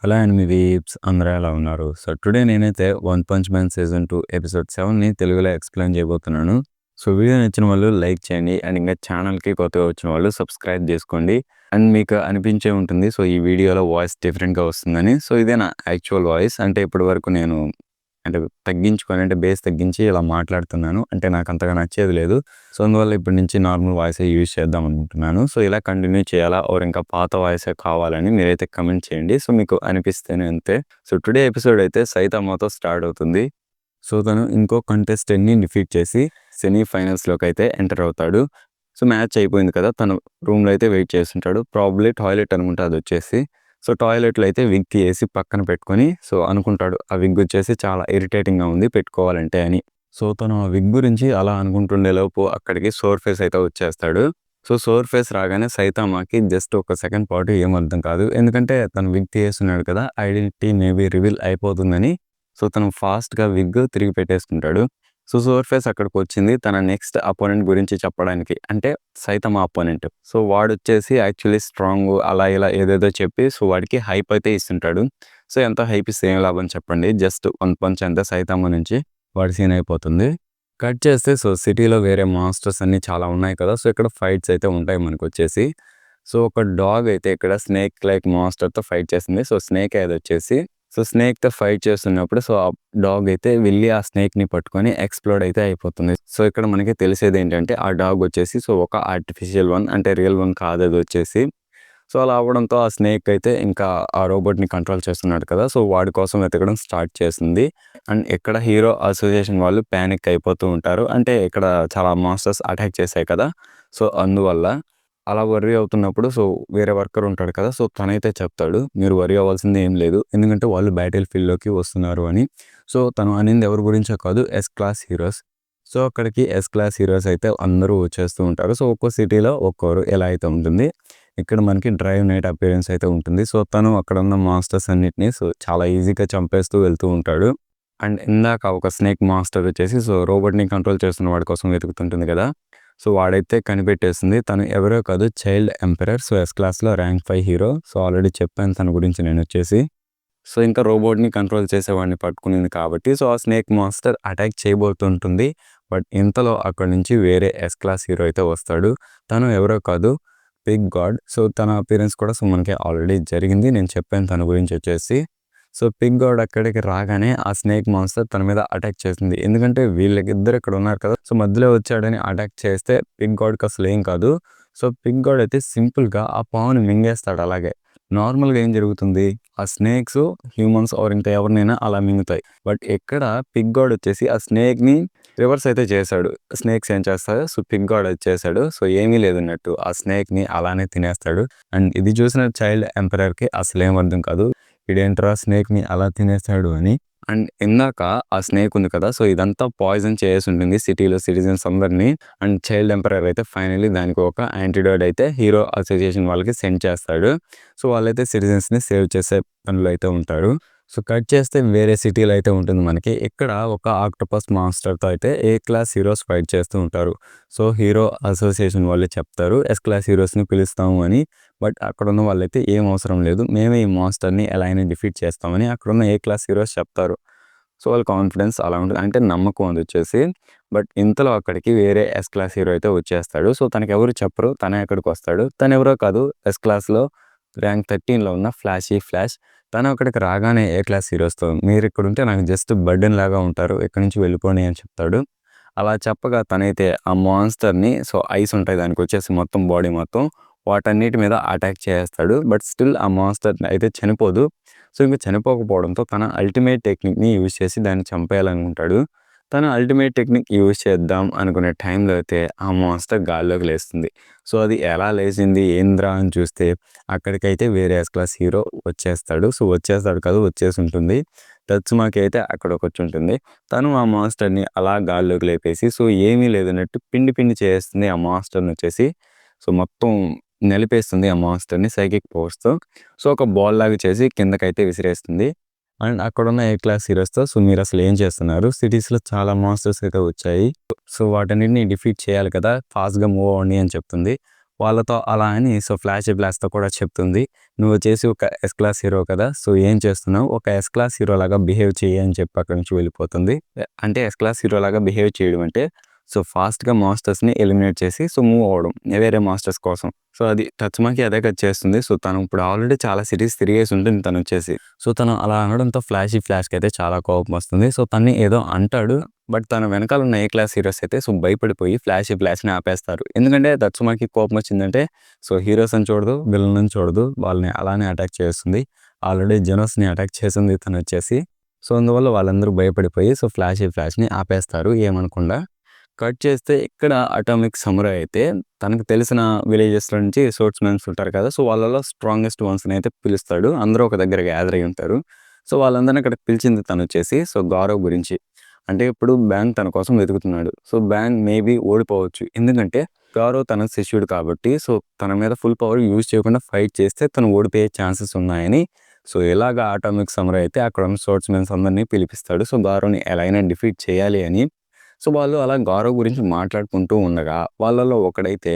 Hello and మీ వీబ్స్ అందరూ ఎలా ఉన్నారు? సో టుడే నేనైతే 'one punch man' season 2 episode 7ని తెలుగులో ఎక్స్‌ప్లెయిన్ చేయబోతున్నాను. సో వీడియో నచ్చిన వాళ్ళు లైక్ చేయండి. అండ్ ఇంకా ఛానల్‌కి కొత్తగా వచ్చిన వాళ్ళు సబ్స్క్రైబ్ చేసుకోండి. అండ్ మీకు అనిపించే ఉంటుంది సో ఈ వీడియోలో వాయిస్ డిఫరెంట్‌గా వస్తుందని. సో ఇదే నా యాక్చువల్ వాయిస్. అంటే ఇప్పటివరకు నేను తగ్గించుకొని బేస్ తగ్గించి ఇలా మాట్లాడుతున్నాను. అంటే నాకు అంతగా నచ్చేది లేదు. సో అందువల్ల ఇప్పటి నుంచి నార్మల్ వాయిసే యూజ్ చేద్దాం అనుకుంటున్నాను. సో ఇలా కంటిన్యూ చేయాలా ఆర్ ఇంకా పాత వాయిసే కావాలని మీరైతే కమెంట్ చేయండి. సో మీకు అనిపిస్తేనే అంతే. సో టుడే ఎపిసోడ్ అయితే సైతామాతో స్టార్ట్ అవుతుంది. సో తను ఇంకో కంటెస్టెంట్‌ని డిఫీట్ చేసి సెమీఫైనల్స్‌లోకి అయితే ఎంటర్ అవుతాడు. సో మ్యాచ్ అయిపోయింది కదా! తను రూమ్‌లో అయితే వెయిట్ చేస్తుంటాడు. ప్రాబబ్లీ టాయిలెట్ అనుకుంటా అదొచ్చేసి. సో టాయిలెట్‌లో అయితే విగ్ తీయేసి పక్కన పెట్టుకొని సో అనుకుంటాడు. ఆ విగ్ వచ్చేసి చాలా ఇరిటేటింగ్‌గా ఉంది పెట్టుకోవాలంటే అని. సో తను ఆ విగ్ గురించి అలా అనుకుంటుండే లోపు అక్కడికి సోర్ ఫేస్ అయితే వచ్చేస్తాడు. సో సోర్ ఫేస్ రాగానే సైతామాకి జస్ట్ ఒక సెకండ్ పాటు ఏం అర్థం కాదు. ఎందుకంటే తను విగ్ తీయేస్తున్నాడు కదా! ఐడెంటిటీ మేబీ రివీల్ అయిపోతుందని. సో తను ఫాస్ట్‌గా విగ్ తిరిగి పెట్టేసుకుంటాడు. సో సోర్ ఫేస్ అక్కడికొచ్చింది తన నెక్స్ట్ అపోనెంట్ గురించి చెప్పడానికి. అంటే సైతమా అపోనెంట్. సో వాడొచ్చేసి యాక్చువల్లీ స్ట్రాంగు అలా ఇలా ఏదేదో చెప్పి సో వాడికి హైప్ అయితే ఇస్తుంటాడు. సో ఎంత హైప్ ఇస్తే ఏం లాభం చెప్పండి. జస్ట్ వన్ పంచ్ అంతే సైతమా నుంచి వాడి సీన్ అయిపోతుంది. కట్ చేస్తే సో సిటీలో వేరే మాన్స్టర్స్ అన్నీ చాలా ఉన్నాయి కదా! సో ఇక్కడ ఫైట్స్ అయితే ఉంటాయి మనకొచ్చేసి. సో ఒక డాగ్ అయితే ఇక్కడ స్నేక్ లైక్ మాన్స్టర్‌తో ఫైట్ చేస్తుంది. సో స్నేక్ అదొచ్చేసి సో స్నేక్‌తో ఫైట్ చేస్తున్నప్పుడు సో ఆ డాగ్ అయితే వెళ్ళి ఆ స్నేక్‌ని పట్టుకొని ఎక్స్‌ప్లోడ్ అయితే అయిపోతుంది. సో ఇక్కడ మనకి తెలిసేదేంటంటే ఆ డాగ్ వచ్చేసి సో ఒక ఆర్టిఫిషియల్ వన్ అంటే రియల్ వన్ కాదు అదొచ్చేసి. సో అలా అవ్వడంతో ఆ స్నేక్ అయితే ఇంకా ఆ రోబోట్‌ని కంట్రోల్ చేస్తున్నాడు కదా! సో వాడి కోసం వెతకడం స్టార్ట్ చేసింది. అండ్ ఇక్కడ హీరో అసోసియేషన్ వాళ్ళు పానిక్ అయిపోతూ ఉంటారు. అంటే ఇక్కడ చాలా మాన్స్టర్స్ అటాక్ చేశాయి కదా! సో అందువల్ల అలా వర్రీ అవుతున్నప్పుడు సో వేరే వర్కర్ ఉంటాడు కదా! సో తనైతే చెప్తాడు. మీరు వర్రీ అవ్వాల్సింది ఏం లేదు. ఎందుకంటే వాళ్ళు బ్యాటిల్ ఫీల్డ్‌లోకి వస్తున్నారు అని. సో తను అనింది ఎవరి గురించో కాదు ఎస్ క్లాస్ హీరోస్. సో అక్కడికి ఎస్ క్లాస్ హీరోస్ అయితే అందరూ వచ్చేస్తూ ఉంటారు. సో ఒక్కో సిటీలో ఒక్కోరు ఎలా అయితే ఉంటుంది. ఇక్కడ మనకి డ్రైవ్ నైట్ అపియరెన్స్ అయితే ఉంటుంది. సో తను అక్కడ ఉన్న మాన్స్టర్స్ అన్నిటిని సో చాలా ఈజీగా చంపేస్తూ వెళ్తూ ఉంటాడు. అండ్ ఇందాక ఒక స్నేక్ మాన్స్టర్ వచ్చేసి సో రోబోట్‌ని కంట్రోల్ చేస్తున్న వాడి కోసం వెతుకుతుంటుంది కదా! సో వాడైతే కనిపెట్టేసింది. తను ఎవరో కాదు చైల్డ్ ఎంపరర్. సో ఎస్ క్లాస్‌లో ర్యాంక్ 5 హీరో. సో ఆల్రెడీ చెప్పాను తన గురించి నేనొచ్చేసి. సో ఇంకా రోబోట్‌ని కంట్రోల్ చేసేవాడిని పట్టుకునింది కాబట్టి సో ఆ స్నేక్ మాన్స్టర్ అటాక్ చేయబోతుంటుంది. బట్ ఇంతలో అక్కడి నుంచి వేరే ఎస్ క్లాస్ హీరో అయితే వస్తాడు. తను ఎవరో కాదు పిగ్ గాడ్. సో తన అపియరెన్స్ కూడా సో మనకి ఆల్రెడీ జరిగింది. నేను చెప్పాను తన గురించి వచ్చేసి. సో పిగ్ గాడ్ అక్కడికి రాగానే ఆ స్నేక్ మాన్స్టర్ తన మీద అటాక్ చేస్తుంది. ఎందుకంటే వీళ్ళకిద్దరు ఇక్కడ ఉన్నారు కదా! సో మధ్యలో వచ్చాడని అటాక్ చేస్తే పిగ్ గాడ్‌కి అసలు ఏం కాదు. సో పిగ్ గాడ్ అయితే సింపుల్‌గా ఆ పావుని మింగేస్తాడు అలాగే. నార్మల్‌గా ఏం జరుగుతుంది? ఆ స్నేక్స్ హ్యూమన్స్ ఆర్ ఇంకా ఎవరినైనా అలా మింగుతాయి. బట్ ఇక్కడ పిగ్ గాడ్ వచ్చేసి ఆ స్నేక్‌ని రివర్స్ అయితే చేశాడు. స్నేక్స్ ఏం చేస్తాయి? సో పిగ్ గాడ్ అది చేశాడు. సో ఏమీ లేదన్నట్టు ఆ స్నేక్‌ని అలానే తినేస్తాడు. అండ్ ఇది చూసిన చైల్డ్ ఎంపరర్‌కి అసలేం అర్థం కాదు. ఈడేంట్రా స్నేక్‌ని అలా తినేసాడు అని. అండ్ ఇందాక ఆ స్నేక్ ఉంది కదా! సో ఇదంతా పాయిజన్ చేసేసుంటుంది సిటీలో సిటిజన్స్ అందరిని. అండ్ చైల్డ్ ఎంపరర్ అయితే ఫైనల్లీ దానికి ఒక యాంటీడోట్ అయితే హీరో అసోసియేషన్ వాళ్ళకి సెండ్ చేస్తాడు. సో వాళ్ళైతే సిటిజన్స్‌ని సేవ్ చేసే పనిలో అయితే ఉంటారు. సో కట్ చేస్తే వేరే సిటీలో అయితే ఉంటుంది మనకి. ఇక్కడ ఒక ఆక్టోపస్ మాన్స్టర్‌తో అయితే ఏ క్లాస్ హీరోస్ ఫైట్ చేస్తూ ఉంటారు. సో హీరో అసోసియేషన్ వాళ్ళే చెప్తారు ఎస్ క్లాస్ హీరోస్‌ని పిలుస్తాము అని. బట్ అక్కడున్న వాళ్ళైతే ఏం అవసరం లేదు. మేమే ఈ మాన్స్టర్‌ని ఎలా అయినా డిఫీట్ చేస్తామని అక్కడున్న ఏ క్లాస్ హీరోస్ చెప్తారు. సో వాళ్ళ కాన్ఫిడెన్స్ అలా ఉంటుంది. అంటే నమ్మకం అదొచ్చేసి. బట్ ఇంతలో అక్కడికి వేరే ఎస్ క్లాస్ హీరో అయితే వచ్చేస్తాడు. సో తనకెవరు చెప్పరు. తనే అక్కడికొస్తాడు. తనెవరో కాదు ఎస్ క్లాస్‌లో ర్యాంక్ 13లో ఉన్న ఫ్లాష్. తను అక్కడికి రాగానే ఏ క్లాస్ హీరోస్‌తో మీరిక్కడుంటే నాకు జస్ట్ బర్డెన్ లాగా ఉంటారు. ఇక్కడి నుంచి వెళ్ళిపోండి అని చెప్తాడు. అలా చెప్పగా తనైతే ఆ మాన్స్టర్‌ని సో ఐస్ ఉంటాయి దానికొచ్చేసి మొత్తం బాడీ మొత్తం. వాటన్నిటి మీద అటాక్ చేసేస్తాడు. బట్ స్టిల్ ఆ మాన్స్టర్ అయితే చనిపోదు. సో ఇంక చనిపోకపోవడంతో తన అల్టిమేట్ టెక్నిక్‌ని యూజ్ చేసి దాన్ని చంపేయాలనుకుంటాడు. తను అల్టిమేట్ టెక్నిక్ యూజ్ చేద్దాం అనుకునే టైంలో అయితే ఆ మాన్స్టర్ గాల్లోకి లేస్తుంది. సో అది ఎలా లేచింది ఏందిరా అని చూస్తే అక్కడికైతే వేరే ఎస్ క్లాస్ హీరో వచ్చేస్తాడు. సో వచ్చేస్తాడు కాదు వచ్చేసుంటుంది. తత్సుమాకి అయితే అక్కడకొచ్చుంటుంది. తను ఆ మాన్స్టర్‌ని అలా గాల్లోకి లేపేసి సో ఏమీ లేదన్నట్టు పిండి చేసేస్తుంది ఆ మాన్స్టర్‌నొచ్చేసి. సో మొత్తం నలిపేస్తుంది ఆ మాన్స్టర్‌ని సైకిక్ పవర్స్‌తో. సో ఒక బాల్ లాగా చేసి కిందకైతే విసిరేస్తుంది. అండ్ అక్కడున్న ఏ క్లాస్ హీరోస్‌తో సో మీరసలు ఏం చేస్తున్నారు? సిటీస్‌లో చాలా మాన్స్టర్స్ అయితే వచ్చాయి. సో వాటన్నిటిని డిఫీట్ చేయాలి కదా! ఫాస్ట్‌గా మూవ్ అవ్వండి అని చెప్తుంది. వాళ్ళతో అలా అని సో ఫ్లాష్‌తో కూడా చెప్తుంది. "నువ్వు వచ్చేసి ఒక ఎస్ క్లాస్ హీరో కదా! సో ఏం చేస్తున్నావు? ఒక ఎస్ క్లాస్ హీరోలాగా బిహేవ్ చెయ్యి" అని చెప్పి అక్కడి నుంచి వెళ్ళిపోతుంది. అంటే ఎస్ క్లాస్ హీరోలాగా బిహేవ్ చేయడం అంటే సో ఫాస్ట్‌గా మాన్‌స్టర్స్‌ని ఎలిమినేట్ చేసి సో మూవ్ అవ్వడం వేరే మాన్‌స్టర్స్ కోసం. సో అది టత్సుమాకి అదే కదా చేస్తుంది. సో తను ఇప్పుడు ఆల్రెడీ చాలా సిటీస్ తిరిగేసి ఉంటుంది తనొచ్చేసి. సో తను అలా అనడంతో ఫ్లాష్‌కైతే చాలా కోపం వస్తుంది. సో తనని ఏదో అంటాడు. బట్ తన వెనకాల ఉన్న ఏ క్లాస్ హీరోస్ అయితే సో భయపడిపోయి ఫ్లాష్‌ని ఆపేస్తారు. ఎందుకంటే తత్సుమాకి కోపం వచ్చిందంటే సో హీరోస్ అని చూడదు, విలన్ అని చూడదు. వాళ్ళని అలానే అటాక్ చేస్తుంది. ఆల్రెడీ జెనోస్‌ని అటాక్ చేసింది తనొచ్చేసి. సో అందువల్ల వాళ్ళందరూ భయపడిపోయి సో ఫ్లాష్‌ని ఆపేస్తారు ఏమనకుండా. కట్ చేస్తే ఇక్కడ అటామిక్ సమురాయ్ అయితే తనకు తెలిసిన విలేజెస్‌లో నుంచి స్పోర్ట్స్‌మెన్స్ ఉంటారు కదా! సో వాళ్ళలో స్ట్రాంగెస్ట్ వన్స్‌ని అయితే పిలుస్తాడు. అందరూ ఒక దగ్గర గ్యాదర్ అయ్యి ఉంటారు. సో వాళ్ళందరిని అక్కడికి పిలిచింది తనొచ్చేసి సో గారో గురించి. అంటే ఇప్పుడు బ్యాంగ్ తన కోసం వెతుకుతున్నాడు. సో బ్యాంగ్ మేబీ ఓడిపోవచ్చు. ఎందుకంటే గారో తన శిష్యుడు కాబట్టి సో తన మీద ఫుల్ పవర్ యూజ్ చేయకుండా ఫైట్ చేస్తే తను ఓడిపోయే ఛాన్సెస్ ఉన్నాయని సో ఇలాగ అటామిక్ సమురాయ్ అయితే అక్కడ ఉన్న స్పోర్ట్స్‌మెన్స్ అందరిని పిలిపిస్తాడు. సో గారోని ఎలాగైనా డిఫీట్ చేయాలి అని. సో వాళ్ళు అలా గారో గురించి మాట్లాడుకుంటూ ఉండగా వాళ్ళలో ఒకడైతే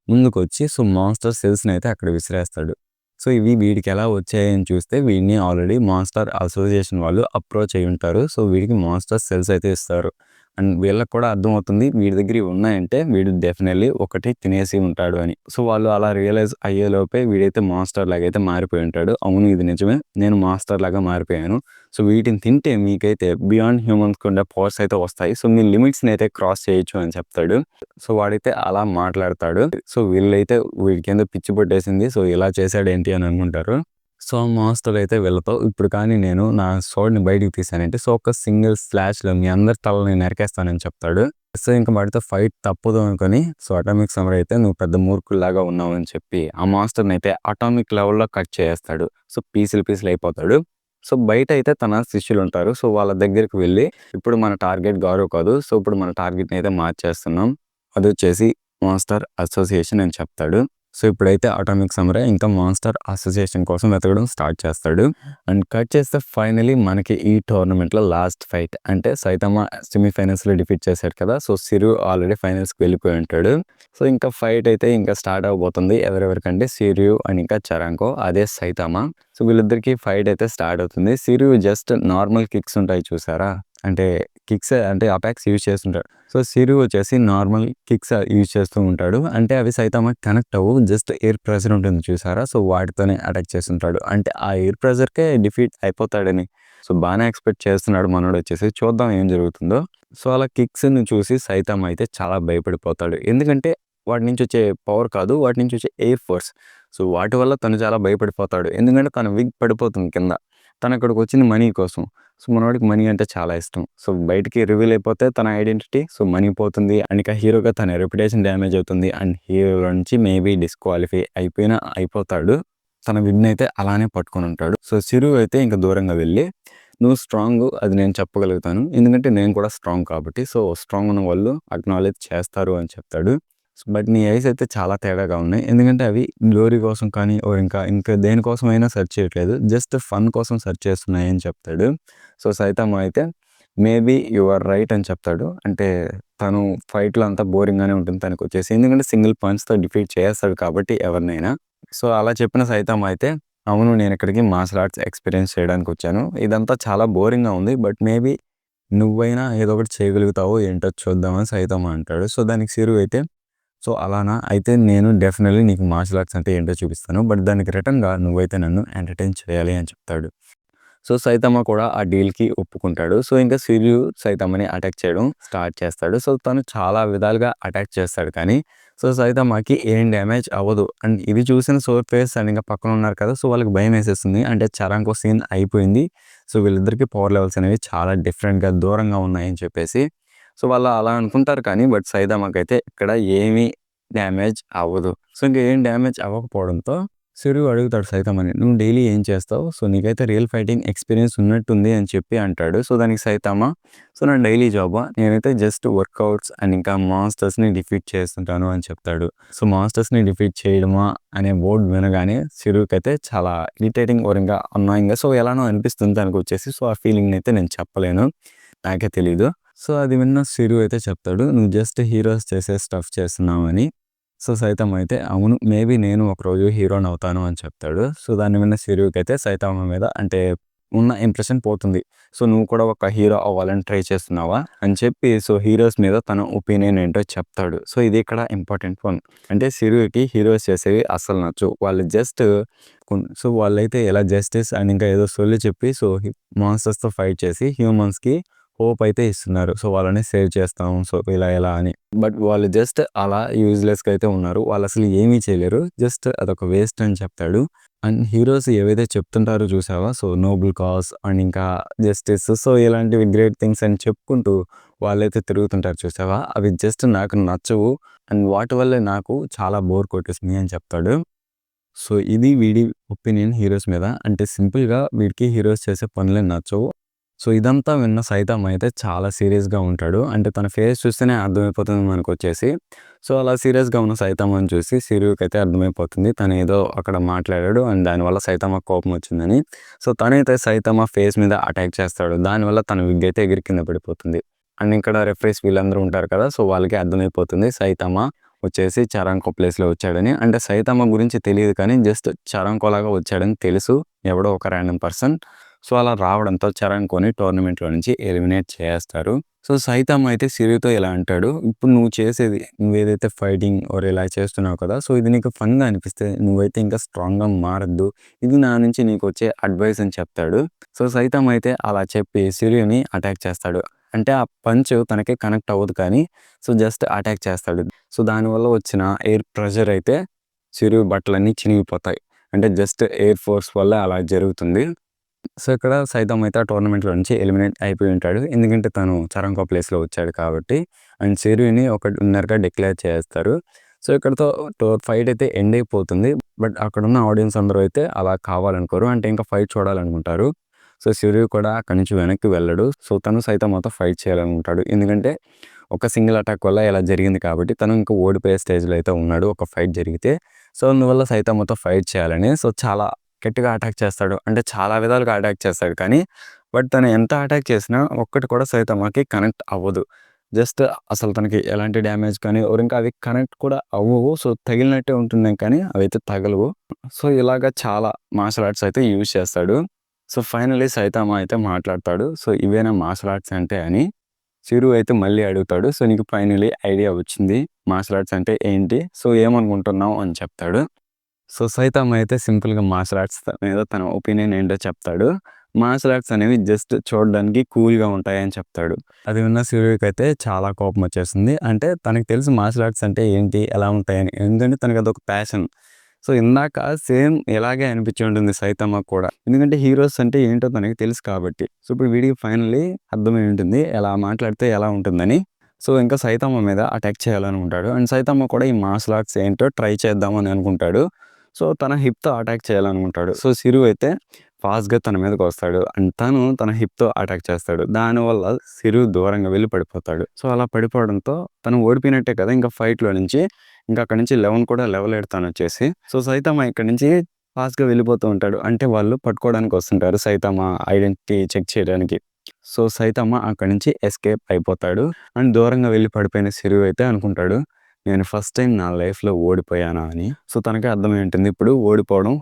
ముందుకొచ్చి సో మాన్స్టర్ సెల్స్‌ని అయితే అక్కడ విసిరేస్తాడు. సో ఇవి వీడికి ఎలా వచ్చాయని చూస్తే వీడిని ఆల్రెడీ మాన్స్టర్ అసోసియేషన్ వాళ్ళు అప్రోచ్ అయ్యి ఉంటారు. సో వీడికి మాన్స్టర్ సెల్స్ అయితే ఇస్తారు. అండ్ వీళ్ళకి కూడా అర్థమవుతుంది వీడి దగ్గర ఇవి ఉన్నాయంటే వీడు డెఫినెట్‌లీ ఒకటి తినేసి ఉంటాడు అని. సో వాళ్ళు అలా రియలైజ్ అయ్యేలోపే వీడైతే మాన్స్టర్ లాగా అయితే మారిపోయి ఉంటాడు. అవును ఇది నిజమే. నేను మాన్స్టర్ లాగా మారిపోయాను. సో వీటిని తింటే మీకైతే బియాండ్ హ్యూమన్స్‌కి ఉండే పవర్స్ అయితే వస్తాయి. సో మీ లిమిట్స్‌ని అయితే క్రాస్ చేయొచ్చు అని చెప్తాడు. సో వాడైతే అలా మాట్లాడతాడు. సో వీళ్ళైతే వీడికేందో పిచ్చి పట్టేసింది. సో ఇలా చేసాడేంటి అని అనుకుంటారు. సో మాస్టర్ అయితే వీళ్ళతో ఇప్పుడు కానీ నేను నా సోడ్‌ని బయటికి తీశానంటే సో ఒక సింగిల్ స్లాష్‌లో మీ అందరి తలని నరికేస్తానని చెప్తాడు. సో ఇంక వాడితో ఫైట్ తప్పదు అనుకోని సో అటామిక్ సమురాయ్ అయితే నువ్వు పెద్ద మూర్ఖుల్లాగా ఉన్నావు అని చెప్పి ఆ మాస్టర్‌ని అయితే అటామిక్ లెవెల్‌లో కట్ చేసేస్తాడు. సో పీసులు అయిపోతాడు. సో బయట అయితే తన శిష్యులు ఉంటారు. సో వాళ్ళ దగ్గరికి వెళ్ళి ఇప్పుడు మన టార్గెట్ గారో కాదు. సో ఇప్పుడు మన టార్గెట్‌ని అయితే మార్చేస్తున్నాం. అదొచ్చేసి మాన్స్టర్ అసోసియేషన్ అని చెప్తాడు. సో ఇప్పుడైతే అటామిక్ సమురాయ్ ఇంకా మాన్స్టర్ అసోసియేషన్ కోసం వెతకడం స్టార్ట్ చేస్తాడు. అండ్ కట్ చేస్తే ఫైనలీ మనకి ఈ టోర్నమెంట్‌లో లాస్ట్ ఫైట్ అంటే సైతమా సెమీఫైనల్స్‌లో డిఫీట్ చేశాడు కదా! సో సిరు ఆల్రెడీ ఫైనల్స్‌కి వెళ్ళిపోయి ఉంటాడు. సో ఇంకా ఫైట్ అయితే ఇంకా స్టార్ట్ అవ్వబోతుంది. ఎవరెవరికంటే సిరియు అండ్ ఇంకా చరాంకో అదే సైతమా. సో వీళ్ళిద్దరికీ ఫైట్ అయితే స్టార్ట్ అవుతుంది. సిరియు జస్ట్ నార్మల్ కిక్స్ ఉంటాయి చూసారా? అంటే కిక్స్ అంటే అటాక్స్ యూజ్ చేస్తుంటాడు. సో సిరియు వచ్చేసి నార్మల్ కిక్స్ యూజ్ చేస్తూ ఉంటాడు. అంటే అవి సైతమాకి కనెక్ట్ అవ్వవు. జస్ట్ ఎయిర్ ప్రెషర్ ఉంటుంది చూసారా? సో వాటితోనే అటాక్ చేస్తుంటాడు. అంటే ఆ ఎయిర్ ప్రెషర్‌కే డిఫీట్ అయిపోతాడని. సో బానే ఎక్స్‌పెక్ట్ చేస్తున్నాడు మనోడొచ్చేసి. చూద్దాం ఏం జరుగుతుందో. సో అలా కిక్స్‌ని చూసి సైతమా అయితే చాలా భయపడిపోతాడు. ఎందుకంటే వాటి నుంచి వచ్చే పవర్ కాదు. వాటి నుంచి వచ్చే ఎయిర్ ఫోర్స్. సో వాటి వల్ల తను చాలా భయపడిపోతాడు. ఎందుకంటే తన విగ్ పడిపోతుంది కింద. తను అక్కడికి వచ్చింది మనీ కోసం. సో మనోడికి మనీ అంటే చాలా ఇష్టం. సో బయటికి రివీల్ అయిపోతే తన ఐడెంటిటీ సో మనీ పోతుంది. అండ్ ఇక హీరోగా తన రెప్యుటేషన్ డ్యామేజ్ అవుతుంది. అండ్ హీరో నుంచి మేబీ డిస్‌క్వాలిఫై అయిపోయినా అయిపోతాడు. తన విగ్‌ని అయితే అలానే పట్టుకొని ఉంటాడు. సో చిరు అయితే ఇంక దూరంగా వెళ్ళి నువ్వు స్ట్రాంగు అది నేను చెప్పగలుగుతాను. ఎందుకంటే నేను కూడా స్ట్రాంగ్ కాబట్టి. సో స్ట్రాంగ్ ఉన్న వాళ్ళు అక్నాలెడ్జ్ చేస్తారు అని చెప్తాడు. బట్ నీ ఐస్ అయితే చాలా తేడాగా ఉన్నాయి. ఎందుకంటే అవి గ్లోరీ కోసం కానీ ఓర్ ఇంకా దేనికోసమైనా సెర్చ్ చేయట్లేదు. జస్ట్ ఫన్ కోసం సెర్చ్ చేస్తున్నాయి అని చెప్తాడు. సో సైతమా అయితే మేబీ యూ ఆర్ రైట్ అని చెప్తాడు. అంటే తను ఫైట్‌లో అంతా బోరింగ్‌గానే ఉంటుంది తనకొచ్చేసి. ఎందుకంటే సింగిల్ పంచ్‌తో డిఫీట్ చేసేస్తాడు కాబట్టి ఎవరినైనా. సో అలా చెప్పిన సైతమా అయితే అవును నేనిక్కడికి మార్షల్ ఆర్ట్స్ ఎక్స్‌పీరియన్స్ చేయడానికొచ్చాను. ఇదంతా చాలా బోరింగ్‌గా ఉంది. బట్ మేబీ నువ్వైనా ఏదో ఒకటి చేయగలుగుతావో ఏంటో చూద్దామని సైతమా అంటాడు. సో దానికి సిరు అయితే సో అలానా? అయితే నేను డెఫినెట్‌లీ నీకు మార్షల్ ఆర్ట్స్ అంటే ఏంటో చూపిస్తాను. బట్ దానికి రిటర్న్‌గా నువ్వైతే నన్ను ఎంటర్‌టైన్ చేయాలి అని చెప్తాడు. సో సైతమా కూడా ఆ డీల్‌కి ఒప్పుకుంటాడు. సో ఇంకా సిరియు సైతమని అటాక్ చేయడం స్టార్ట్ చేస్తాడు. సో తను చాలా విధాలుగా అటాక్ చేస్తాడు కానీ సో సైతమాకి ఏం డ్యామేజ్ అవ్వదు. అండ్ ఇది చూసిన సోర్ ఫేస్ అండ్ ఇంకా పక్కన ఉన్నారు కదా! సో వాళ్ళకి భయమేసేస్తుంది. అంటే చరాంకో సీన్ అయిపోయింది. సో వీళ్ళిద్దరికీ పవర్ లెవెల్స్ అనేవి చాలా డిఫరెంట్‌గా దూరంగా ఉన్నాయని చెప్పేసి. సో వాళ్ళు అలా అనుకుంటారు కానీ బట్ సైదామాకైతే ఇక్కడ ఏమీ డ్యామేజ్ అవ్వదు. సో ఇంక ఏం డ్యామేజ్ అవ్వకపోవడంతో సిరు అడుగుతాడు సైతమని, "నువ్వు డైలీ ఏం చేస్తావు? సో నీకైతే రియల్ ఫైటింగ్ ఎక్స్‌పీరియన్స్ ఉన్నట్టుంది" అని చెప్పి అంటాడు. సో దానికి సైతామా, "సో నా డైలీ జాబా? నేనైతే జస్ట్ వర్కౌట్స్ అండ్ ఇంకా మాన్స్టర్స్‌ని డిఫీట్ చేస్తుంటాను" అని చెప్తాడు. సో మాన్స్టర్స్‌ని డిఫీట్ చేయడమా అనే వర్డ్ వినగానే సిరుకైతే చాలా ఇరిటేటింగ్ ఆర్ ఇంకా అన్నాయింగ్‌గా సో ఎలానో అనిపిస్తుంది తనకొచ్చేసి. సో ఆ ఫీలింగ్‌ని అయితే నేను చెప్పలేను. నాకే తెలీదు. సో అది విన్న సిరు అయితే చెప్తాడు, "నువ్వు జస్ట్ హీరోస్ చేసే స్టఫ్ చేస్తున్నావు" అని. సో సైతమ అయితే అవును మేబీ నేను ఒకరోజు హీరోని అవుతాను అని చెప్తాడు. సో దాన్ని విన్న సిరుకైతే సైతమ మీద అంటే ఉన్న ఇంప్రెషన్ పోతుంది. సో నువ్వు కూడా ఒక హీరో అవ్వాలని ట్రై చేస్తున్నావా అని చెప్పి సో హీరోస్ మీద తన ఒపీనియన్ ఏంటో చెప్తాడు. సో ఇది ఇక్కడ ఇంపార్టెంట్ వన్. అంటే సిరుకి హీరోస్ చేసేవి అస్సలు నచ్చవు. వాళ్ళు జస్ట్ సో వాళ్ళైతే ఎలా జస్టిస్ అండ్ ఇంకా ఏదో సొల్లు చెప్పి సో మాన్స్టర్స్తో ఫైట్ చేసి హ్యూమన్స్కి హోప్ అయితే ఇస్తున్నారు. సో వాళ్ళని సేవ్ చేస్తాం సో ఇలా అని. బట్ వాళ్ళు జస్ట్ అలా యూజ్లెస్గా అయితే ఉన్నారు. వాళ్ళు అసలు ఏమీ చేయలేరు. జస్ట్ అదొక వేస్ట్ అని చెప్తాడు. అండ్ హీరోస్ ఏవైతే చెప్తుంటారో చూసావా సో నోబుల్ కాజ్ అండ్ ఇంకా జస్టిస్ సో ఇలాంటివి గ్రేట్ థింగ్స్ అని చెప్పుకుంటూ వాళ్ళైతే తిరుగుతుంటారు చూసావా, అవి జస్ట్ నాకు నచ్చవు అండ్ వాటి వల్లే నాకు చాలా బోర్ కొట్టేసింది అని చెప్తాడు. సో ఇది వీడి ఒపీనియన్ హీరోస్ మీద. అంటే సింపుల్గా వీడికి హీరోస్ చేసే పనులే నచ్చవు. సో ఇదంతా విన్న సైతం అయితే చాలా సీరియస్గా ఉంటాడు. అంటే తన ఫేస్ చూస్తేనే అర్థమైపోతుంది మనకొచ్చేసి. సో అలా సీరియస్గా ఉన్న సైతామని చూసి సిరుకి అయితే అర్థమైపోతుంది తను ఏదో అక్కడ మాట్లాడాడు అండ్ దానివల్ల సైతామ కోపం వచ్చిందని. సో తనైతే సైతామ ఫేస్ మీద అటాక్ చేస్తాడు. దానివల్ల తన విగ్ అయితే ఎగిరి కింద పడిపోతుంది. అండ్ ఇక్కడ రెఫరీస్ వీళ్ళందరూ ఉంటారు కదా, సో వాళ్ళకి అర్థమైపోతుంది సైతామ వచ్చేసి చరాంకో ప్లేస్లో వచ్చాడని. అంటే సైతామ గురించి తెలియదు కానీ జస్ట్ చరాంకోలాగా వచ్చాడని తెలుసు, ఎవడో ఒక ర్యాండమ్ పర్సన్. సో అలా రావడంతో చరాంకోని టోర్నమెంట్లో నుంచి ఎలిమినేట్ చేస్తారు. సో సైతామ అయితే సిరుతో ఇలా అంటాడు, ఇప్పుడు నువ్వు చేసేది నువ్వేదైతే ఫైటింగ్ ఆర్ ఇలా చేస్తున్నావు కదా, సో ఇది నీకు ఫన్గా అనిపిస్తే నువ్వైతే ఇంకా స్ట్రాంగ్గా మారద్దు, ఇది నా నుంచి నీకు వచ్చే అడ్వైస్ అని చెప్తాడు. సో సైతామ అయితే అలా చెప్పి సిరుని అటాక్ చేస్తాడు. అంటే ఆ పంచ్ తనకి కనెక్ట్ అవ్వదు కానీ సో జస్ట్ అటాక్ చేస్తాడు. సో దానివల్ల వచ్చిన ఎయిర్ ప్రెషర్ అయితే సిరు బట్టలన్నీ చినిగిపోతాయి. అంటే జస్ట్ ఎయిర్ ఫోర్స్ వల్ల అలా జరుగుతుంది. సో ఇక్కడ సైతం అయితే ఆ టోర్నమెంట్లో నుంచి ఎలిమినేట్ అయిపోయి ఉంటాడు. ఎందుకంటే తను చరంకో ప్లేస్లో వచ్చాడు కాబట్టి. అండ్ సిరుని ఒక విన్నర్గా డిక్లేర్ చేస్తారు. సో ఇక్కడతో ఫైట్ అయితే ఎండ్ అయిపోతుంది. బట్ అక్కడున్న ఆడియన్స్ అందరూ అయితే అలా కావాలనుకోరు, అంటే ఇంకా ఫైట్ చూడాలనుకుంటారు. సో సిరు కూడా అక్కడి నుంచి వెనక్కి వెళ్ళడు. సో తను సైతం మొత్తం ఫైట్ చేయాలనుకుంటాడు. ఎందుకంటే ఒక సింగిల్ అటాక్ వల్ల ఇలా జరిగింది కాబట్టి తను ఇంకా ఓడిపోయే స్టేజ్లో అయితే ఉన్నాడు ఒక ఫైట్ జరిగితే. సో అందువల్ల సైతం మొత్తం ఫైట్ చేయాలని సో చాలా గట్టిగా అటాక్ చేస్తాడు. అంటే చాలా విధాలుగా అటాక్ చేస్తాడు కానీ బట్ తను ఎంత అటాక్ చేసినా ఒక్కటి కూడా సైతమకి కనెక్ట్ అవ్వదు. జస్ట్ అసలు తనకి ఎలాంటి డ్యామేజ్ కానీ ఇంకా అవి కనెక్ట్ కూడా అవ్వవు. సో తగిలినట్టే ఉంటుంది కానీ అవైతే తగలవు. సో ఇలాగ చాలా మార్షల్ ఆర్ట్స్ అయితే యూజ్ చేస్తాడు. సో ఫైనలీ సైతామ అయితే మాట్లాడతాడు. సో ఇవేనా మార్షల్ ఆర్ట్స్ అంటే అని. చిరు అయితే మళ్ళీ అడుగుతాడు. సో నీకు ఫైనలీ ఐడియా వచ్చింది మార్షల్ ఆర్ట్స్ అంటే ఏంటి, సో ఏమనుకుంటున్నావు అని చెప్తాడు. సో సైతామ అయితే సింపుల్గా మార్షల్ ఆర్ట్స్ మీద తన ఒపీనియన్ ఏంటో చెప్తాడు. మార్షల్ ఆర్ట్స్ అనేవి జస్ట్ చూడడానికి కూల్గా ఉంటాయని చెప్తాడు. అది ఉన్న సిరుకి అయితే చాలా కోపం వచ్చేస్తుంది. అంటే తనకు తెలుసు మార్షల్ ఆర్ట్స్ అంటే ఏంటి ఎలా ఉంటాయని, ఎందుకంటే తనకు అదొక ప్యాషన్. సో ఇందాక సేమ్ ఇలాగే అనిపించి ఉంటుంది సైతమ్మ కూడా, ఎందుకంటే హీరోస్ అంటే ఏంటో తనకి తెలుసు కాబట్టి. సో ఇప్పుడు వీడికి ఫైనల్లీ అర్థమై ఉంటుంది ఎలా మాట్లాడితే ఎలా ఉంటుందని. సో ఇంకా సైతమ్మ మీద అటాక్ చేయాలని ఉంటాడు. అండ్ సైతమ్మ కూడా ఈ మార్షల్ ఆర్ట్స్ ఏంటో ట్రై చేద్దామని అనుకుంటాడు. సో తన హిప్తో అటాక్ చేయాలనుకుంటాడు. సో సిరు అయితే ఫాస్ట్గా తన మీదకి వస్తాడు అండ్ తన హిప్తో అటాక్ చేస్తాడు. దానివల్ల సిరు దూరంగా వెళ్ళి పడిపోతాడు. సో అలా పడిపోవడంతో తను ఓడిపోయినట్టే కదా ఇంకా ఫైట్లో నుంచి. ఇంకా అక్కడ నుంచి 11 కూడా లెవెల్ ఎడతాను వచ్చేసి. సో సైతమ ఇక్కడ నుంచి ఫాస్ట్గా వెళ్ళిపోతూ ఉంటాడు. అంటే వాళ్ళు పట్టుకోవడానికి వస్తుంటారు సైతమ ఐడెంటిటీ చెక్ చేయడానికి. సో సైతమ అక్కడి నుంచి ఎస్కేప్ అయిపోతాడు. అండ్ దూరంగా వెళ్ళి పడిపోయిన సిరు అయితే అనుకుంటాడు, నేను ఫస్ట్ టైం నా లైఫ్లో ఓడిపోయానా అని. సో తనకే అర్థమై ఉంటుంది ఇప్పుడు ఓడిపోవడం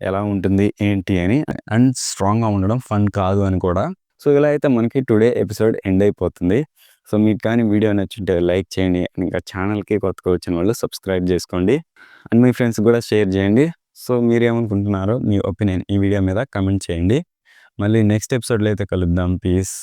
ఎలా ఉంటుంది ఏంటి అని. అండ్ స్ట్రాంగ్గా ఉండడం ఫన్ కాదు అని కూడా. సో ఇలా అయితే మనకి టుడే ఎపిసోడ్ ఎండ్ అయిపోతుంది. సో మీకు కానీ వీడియో నచ్చుంటే లైక్ చేయండి. ఇంకా ఛానల్కి కొత్తగా వచ్చిన వాళ్ళు సబ్స్క్రైబ్ చేసుకోండి. అండ్ మీ ఫ్రెండ్స్ కూడా షేర్ చేయండి. సో మీరేమనుకుంటున్నారో మీ ఒపీనియన్ ఈ వీడియో మీద కమెంట్ చేయండి. మళ్ళీ నెక్స్ట్ ఎపిసోడ్లో అయితే కలుద్దాం. పీస్.